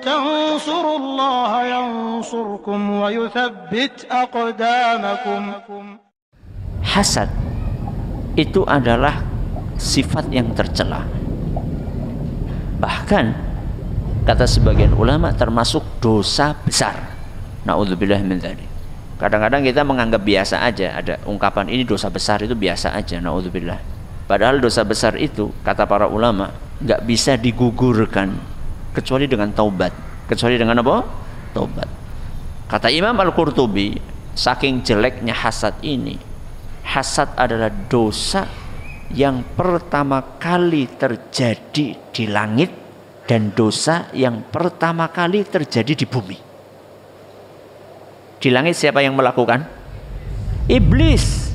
تنصروا الله ينصركم ويثبت أقدامكم. Hasad itu adalah sifat yang tercela. Bahkan kata sebagian ulama termasuk dosa besar. Na'udzubillah min dzalik. Kadang-kadang kita menganggap biasa aja, ada ungkapan ini dosa besar, itu biasa aja, na'udzubillah. Padahal dosa besar itu kata para ulama nggak bisa digugurkan kecuali dengan taubat. Kecuali dengan apa? Taubat. Kata Imam Al-Qurtubi, saking jeleknya hasad ini, hasad adalah dosa yang pertama kali terjadi di langit dan dosa yang pertama kali terjadi di bumi. Di langit siapa yang melakukan? Iblis.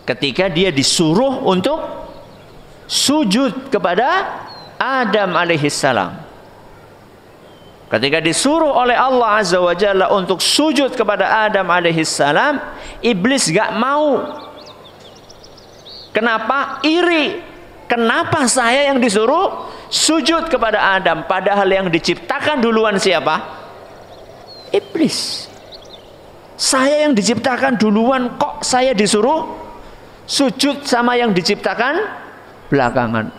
Ketika dia disuruh untuk sujud kepada Adam alaihissalam. Ketika disuruh oleh Allah Azza wa Jalla untuk sujud kepada Adam alaihissalam, iblis gak mau. Kenapa? Iri. Kenapa saya yang disuruh sujud kepada Adam? Padahal yang diciptakan duluan siapa? Iblis. Saya yang diciptakan duluan, kok saya disuruh sujud sama yang diciptakan belakangan?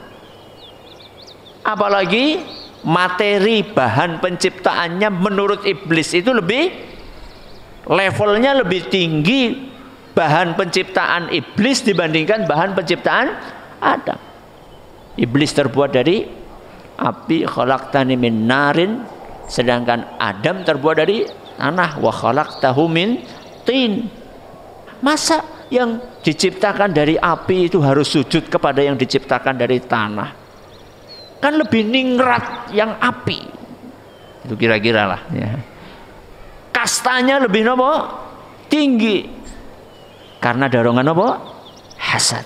Apalagi materi bahan penciptaannya menurut iblis itu lebih, levelnya lebih tinggi bahan penciptaan iblis dibandingkan bahan penciptaan Adam. Iblis terbuat dari api, khalaqtani min narin, sedangkan Adam terbuat dari tanah, wa khalaqtahu min tin. Masa yang diciptakan dari api itu harus sujud kepada yang diciptakan dari tanah? Kan lebih ningrat yang api. Itu kira-kira lah ya. Kastanya lebih nopo? Tinggi. Karena dorongan nopo? Hasad.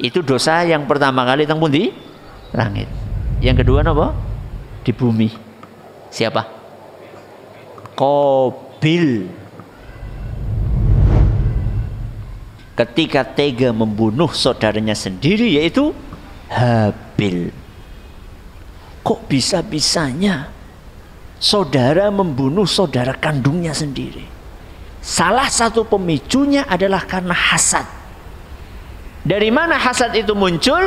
Itu dosa yang pertama kali teng pundi? Langit. Yang kedua nopo? Di bumi. Siapa? Qabil. Ketika tega membunuh saudaranya sendiri, yaitu Habil. Kok bisa-bisanya saudara membunuh saudara kandungnya sendiri? Salah satu pemicunya adalah karena hasad. Dari mana hasad itu muncul?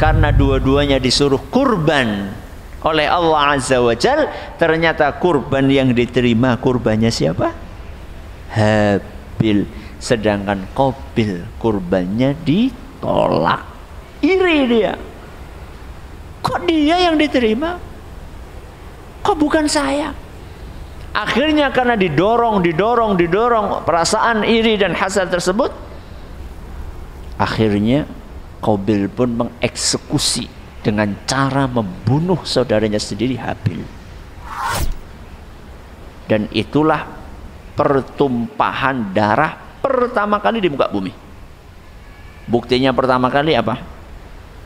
Karena dua-duanya disuruh kurban oleh Allah Azza wa Jal. Ternyata kurban yang diterima kurbannya siapa? Habil. Sedangkan Qabil kurbannya ditolak. Iri dia. Kok dia yang diterima? Kok bukan saya? Akhirnya karena didorong perasaan iri dan hasad tersebut, akhirnya Qabil pun mengeksekusi dengan cara membunuh saudaranya sendiri, Habil. Dan itulah pertumpahan darah pertama kali di muka bumi. Buktinya pertama kali apa?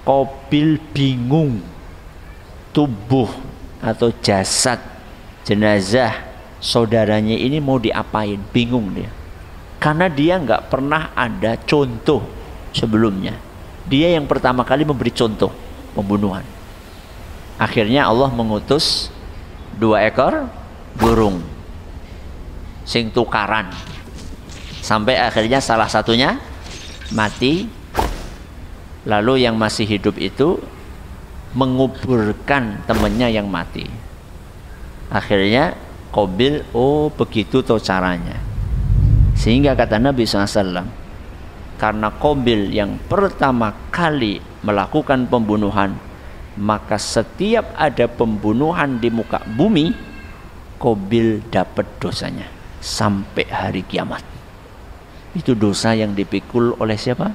Qabil bingung, tubuh atau jasad jenazah saudaranya ini mau diapain, bingung dia. Karena dia nggak pernah ada contoh sebelumnya. Dia yang pertama kali memberi contoh pembunuhan. Akhirnya Allah mengutus 2 ekor burung sing tukaran, sampai akhirnya salah satunya mati. Lalu yang masih hidup itu menguburkan temannya yang mati. Akhirnya Qabil, oh begitu tuh caranya. Sehingga kata Nabi SAW, karena Qabil yang pertama kali melakukan pembunuhan, maka setiap ada pembunuhan di muka bumi, Qabil dapat dosanya sampai hari kiamat. Itu dosa yang dipikul oleh siapa?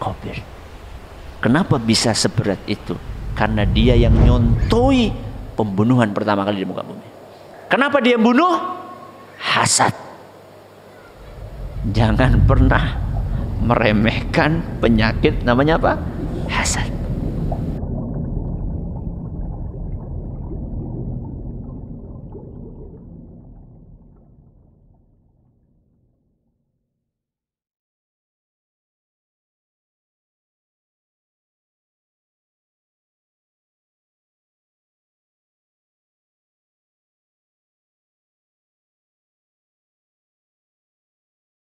Qabil. Kenapa bisa seberat itu? Karena dia yang nyontoi pembunuhan pertama kali di muka bumi. Kenapa dia bunuh? Hasad. Jangan pernah meremehkan penyakit namanya apa? Hasad.